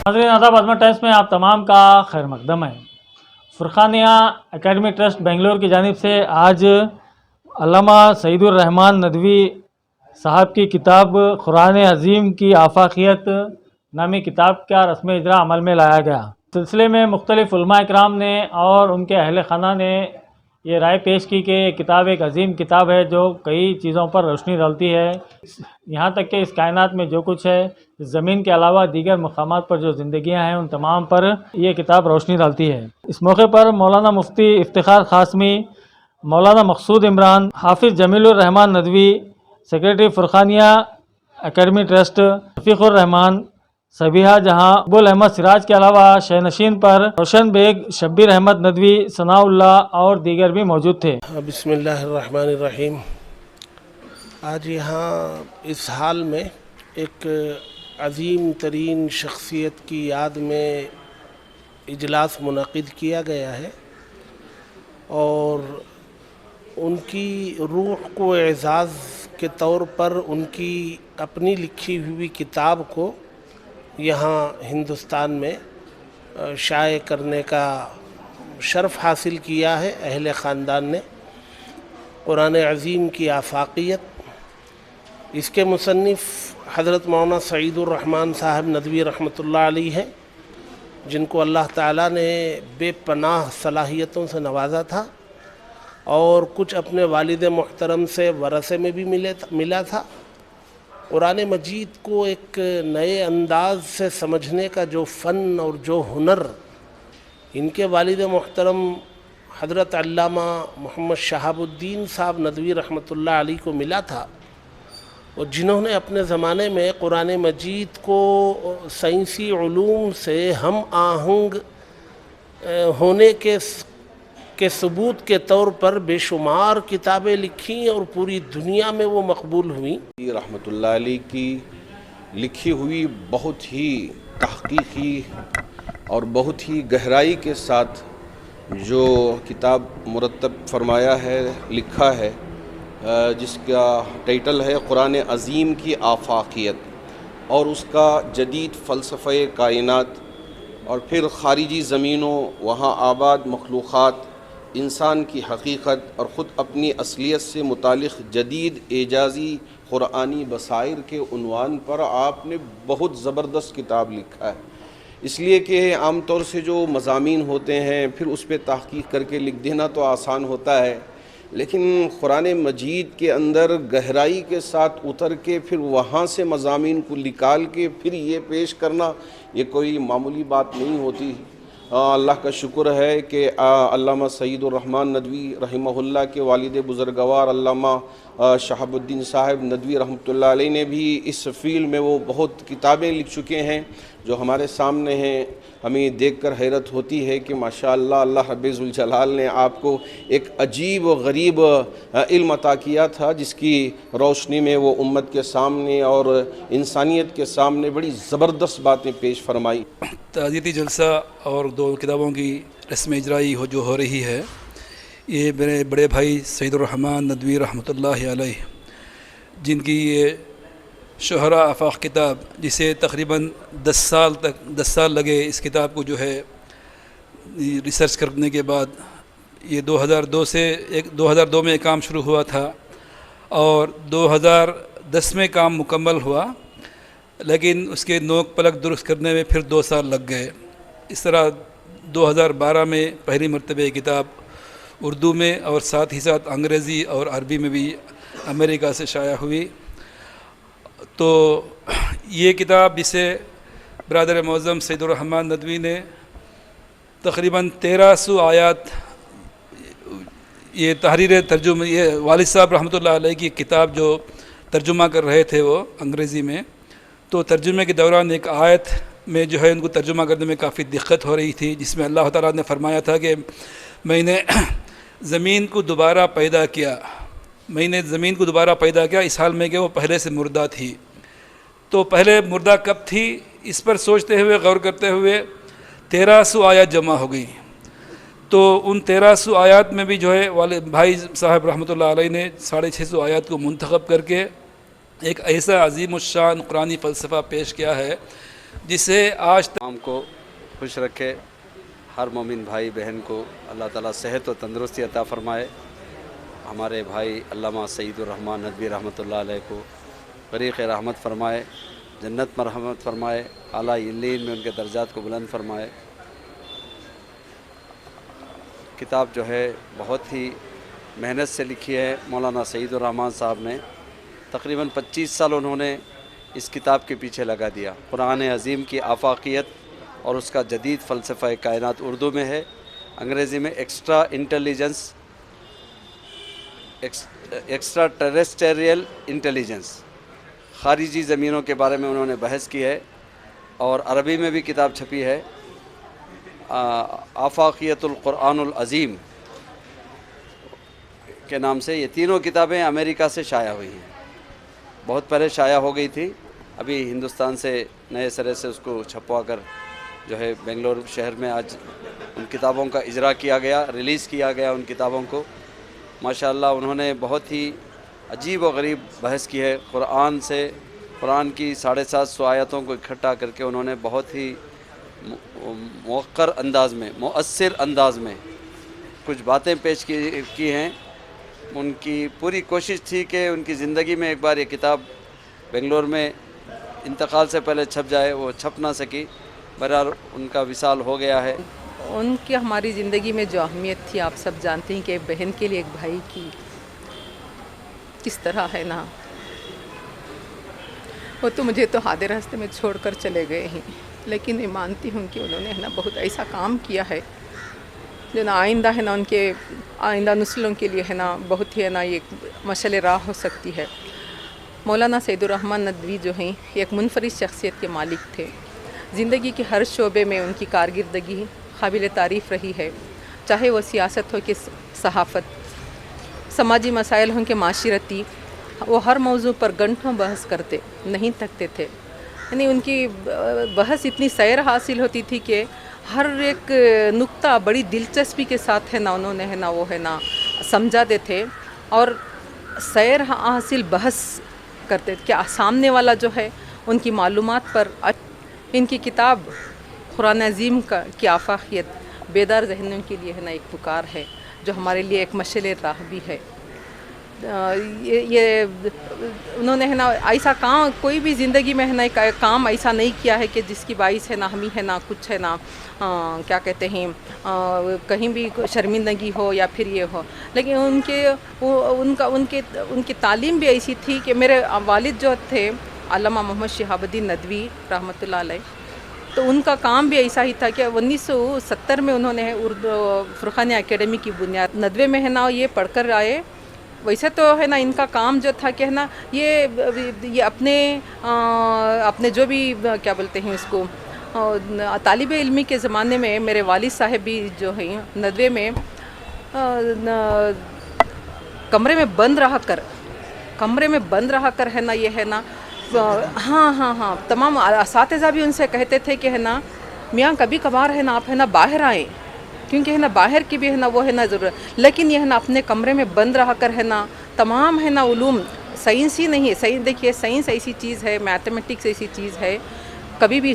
नाज़रीन आदाब, अज़मत टाइम्स में आप तमाम का खैर मकदम है। फुरखानिया एकेडमी ट्रस्ट बेंगलोर की जानिब से आज अल्लामा सईदुर रहमान नदवी साहब की किताब कुरान अज़ीम की आफाकियत नामी किताब का रस्म इजरा अमल में लाया गया। सिलसिले में मुख्तलिफ उलमा इकराम ने और उनके अहल खाना ने ये राय पेश की कि किताब एक अजीम किताब है जो कई चीज़ों पर रोशनी डालती है। यहाँ तक कि इस कायनात में जो कुछ है, ज़मीन के अलावा दीगर मकामात पर जो ज़िंदगियाँ हैं, उन तमाम पर यह किताब रोशनी डालती है। इस मौके पर मौलाना मुफ्ती इफ्तिखार क़ासमी, मौलाना Maqsood Imran, Hafiz Jamilur Rahman Nadvi, secretary Furqania academy trust Rafiqur Rahman, Sabiha Jahan, Abbul Ahmed Siraj के अलावा शहनशीन पर रोशन बेग, शब्बीर अहमद नदवी, सनाउल्लाह और दीगर भी मौजूद थे। बिस्मिल्लाहिर्रहमानिर्रहीम। आज यहाँ इस हाल में एक अज़ीम तरीन शख्सियत की याद में इजलास मुनक़िद किया गया है और उनकी रूह को एज़ाज़ के तौर पर उनकी अपनी लिखी हुई किताब को यहाँ हिंदुस्तान में शाये करने का शर्फ़ हासिल किया है अहले ख़ानदान ने। कुरान अज़ीम की आफाकियत, इसके मुसन्निफ़ हज़रत मौलाना सईदुर रहमान साहब नदवी रहमतुल्लाह अलैह हैं, जिनको अल्लाह ताला ने बेपनाह सलाहियतों से नवाजा था और कुछ अपने वालिद मुहतरम से वरसे में भी मिला था। कुरान मजीद को एक नए अंदाज से समझने का जो फ़न और जो हुनर इनके वालिद मुहतरम हज़रत अल्लामा मोहम्मद शहाबुद्दीन साहब नदवी रहमतुल्लाह अलैह को मिला था, और जिन्होंने अपने ज़माने में कुरान मजीद को साइंसी उलूम से हम आहंग होने के सबूत के तौर पर बेशुमार किताबें लिखी और पूरी दुनिया में वो मकबूल हुई। रहमतुल्लाह अलैह की लिखी हुई बहुत ही तहक़ीक़ी और बहुत ही गहराई के साथ जो किताब मुरतब फरमाया है, लिखा है, जिसका टाइटल है कुरान अज़ीम की आफाकियत, और उसका जदीद फ़लसफ़े कायनात और फिर ख़ारिजी ज़मीनों, वहाँ आबाद मखलूक़ात, इंसान की हकीकत और ख़ुद अपनी असलियत से मुतालिक़ जदीद एजाज़ी क़ुरानी बसाइर के उन्वान पर आपने बहुत ज़बरदस्त किताब लिखा है। इसलिए कि आम तौर से जो मज़ामीन होते हैं फिर उस पर तहक़ीक़ करके लिख देना तो आसान होता है, लेकिन कुरान मजीद के अंदर गहराई के साथ उतर के फिर वहाँ से मज़ामीन को निकाल के फिर ये पेश करना, ये कोई मामूली बात नहीं होती। अल्लाह का शुक्र है कि अल्लामा सईदुर रहमान नदवी रहिमहुल्लाह के वालिद बुज़ुर्गवार अल्लामा शहाबुद्दीन साहब नदवी रहमतुल्लाह अलैह ने भी इस फ़ील्ड में वो बहुत किताबें लिख चुके हैं जो हमारे सामने हैं। हमें देखकर हैरत होती है कि माशाअल्लाह अल्लाह रब्बुल जलाल ने आपको एक अजीब व गरीब इल्म अता किया था, जिसकी रोशनी में वो उम्मत के सामने और इंसानियत के सामने बड़ी ज़बरदस्त बातें पेश फरमाई। ताज़ियती जलसा और दो किताबों की रस्म इजराई जो हो रही है, ये मेरे बड़े भाई सईदुर रहमान नदवी रहमतुल्लाह अलैह, जिनकी ये शुहरा आफाक किताब, जिसे तकरीबन 10 साल लगे इस किताब को जो है रिसर्च करने के बाद, ये 2002 में काम शुरू हुआ था और 2010 में काम मुकम्मल हुआ, लेकिन उसके नोक पलक दुरुस्त करने में फिर 2 साल लग गए। इस तरह 2012 में पहली मरतबे किताब उर्दू में और साथ ही साथ अंग्रेज़ी और अरबी में भी अमेरिका से शाया हुई। तो ये किताब, जिसे ब्रादर मौज़म सईदुर रहमान नदवी ने तकरीबन 1300 आयात, ये तहरीर तर्जुमा, ये वालिद साहब रहमतुल्लाह अलैह की किताब जो तर्जुमा कर रहे थे वो अंग्रेज़ी में, तो तर्जुमे के दौरान एक आयत में जो है उनको तर्जुमा करने में काफ़ी दिक्कत हो रही थी, जिसमें अल्लाह ताला ने फरमाया था कि मैंने ज़मीन को दोबारा पैदा किया, इस हाल में कि वो पहले से मुर्दा थी। तो पहले मुर्दा कब थी, इस पर सोचते हुए, गौर करते हुए 1300 आयत जमा हो गई। तो उन 1300 आयत में भी जो है वाले भाई साहब रहमतुल्लाह अलैह ने 650 आयत को मुंतखब करके एक ऐसा अजीम शान कुरानी फ़लसफ़ा पेश किया है जिससे आज तमाम को खुश रखे। हर मोमिन भाई बहन को अल्लाह ताला सेहत और तंदुरुस्ती अता फ़रमाए। हमारे भाई अल्लामा सईदुर रहमान नदवी रहमतुल्लाह अलैह को ग़रीक़ रहमत फ़रमाए, जन्नत में रहमत फ़रमाए, आला इल्लीन में उनके दर्जात को बुलंद फ़रमाए। किताब जो है बहुत ही मेहनत से लिखी है मौलाना सईदुर रहमान साहब ने। तकरीबन 25 साल उन्होंने इस किताब के पीछे लगा दिया। कुरान अज़ीम की आफाकियत और उसका जदीद फ़लसफ़ा कायनात उर्दू में है, अंग्रेज़ी में एक्स्ट्रा टेरेस्टेरियल इंटेलिजेंस, ख़ारिजी ज़मीनों के बारे में उन्होंने बहस की है। और अरबी में भी किताब छपी है, आफाकियतुल कुरानुल अज़ीम के नाम से। ये तीनों किताबें अमेरिका से शाया हुई हैं, बहुत पहले शाया हो गई थी, अभी हिंदुस्तान से नए सिरे से उसको छपवा कर जो है बेंगलोर शहर में आज उन किताबों का इजरा किया गया, रिलीज़ किया गया उन किताबों को। माशाअल्लाह उन्होंने बहुत ही अजीब व गरीब बहस की है कुरान से। कुरान की 750 आयतों को इकट्ठा करके उन्होंने बहुत ही मौक़र अंदाज में, मुअस्सिर अंदाज में कुछ बातें पेश की हैं। उनकी पूरी कोशिश थी कि उनकी ज़िंदगी में एक बार ये किताब बेंगलोर में इंतकाल से पहले छप जाए, वो छप ना सकी। बहरहाल उनका विसाल हो गया है। उनकी हमारी ज़िंदगी में जो अहमियत थी आप सब जानते हैं कि एक बहन के लिए एक भाई की किस तरह है ना, वो तो मुझे तो हादे रास्ते में छोड़कर चले गए हैं, लेकिन मैं मानती हूँ कि उन्होंने है ना बहुत ऐसा काम किया है जो ना आइंदा है ना उनके आइंदा नस्लों के लिए है ना बहुत ही है ना ये मशाल राह हो सकती है। मौलाना सईदुर रहमान नदवी जो हैं एक मुनफरिद शख्सियत के मालिक थे। ज़िंदगी के हर शोबे में उनकी कारकर्दगी काबिल तारीफ़ रही है, चाहे वो सियासत हो कि सहाफ़त, समाजी मसाइल हों कि माशरती। वो हर मौजू पर घंटों बहस करते, नहीं थकते थे। यानी उनकी बहस इतनी सैर हासिल होती थी कि हर एक नुक्ता बड़ी दिलचस्पी के साथ है ना उन्होंने है ना वो है ना समझाते थे और सैर हासिल बहस करते थे कि सामने वाला जो है उनकी मालूमात पर। इनकी किताब कुरान अज़ीम की आफाकियत बेदार ज़हनों के लिए है ना एक पुकार है, जो हमारे लिए एक मशाल राह भी है। ये उन्होंने है ना ऐसा काम कोई भी ज़िंदगी में है ना एक काम ऐसा नहीं किया है कि जिसकी बाइस है ना हमें है ना कुछ है ना क्या कहते हैं कहीं भी शर्मिंदगी हो या फिर ये हो। लेकिन उनकी तालीम भी ऐसी थी कि मेरे वालिद जो थे अल्लामा मोहम्मद शिहाबुद्दीन नदवी रहमतुल्लाह अलैह, तो उनका काम भी ऐसा ही था कि 1970 में उन्होंने उर्दू फुरखानी एकेडमी की बुनियाद 90 में है ना ये पढ़कर आए। वैसे तो है ना इनका काम जो था कि है ना ये अपने जो भी क्या बोलते हैं इसको तालिब इल्मी के ज़माने में मेरे वालिद साहब भी जो हैं 90 में कमरे में बंद रहा कर है ना ये है ना हाँ तमाम असातिज़ा भी उनसे कहते थे कि है ना मियाँ कभी कभार है ना आप है ना बाहर आएँ, क्योंकि है ना बाहर की भी है ना वो है ना ज़रूरत। लेकिन ये है ना अपने कमरे में बंद रहा कर है ना तमाम है ना उलूम, साइंस ही नहीं है, देखिए साइंस ऐसी चीज़ है, मैथमेटिक्स ऐसी चीज़ है, कभी भी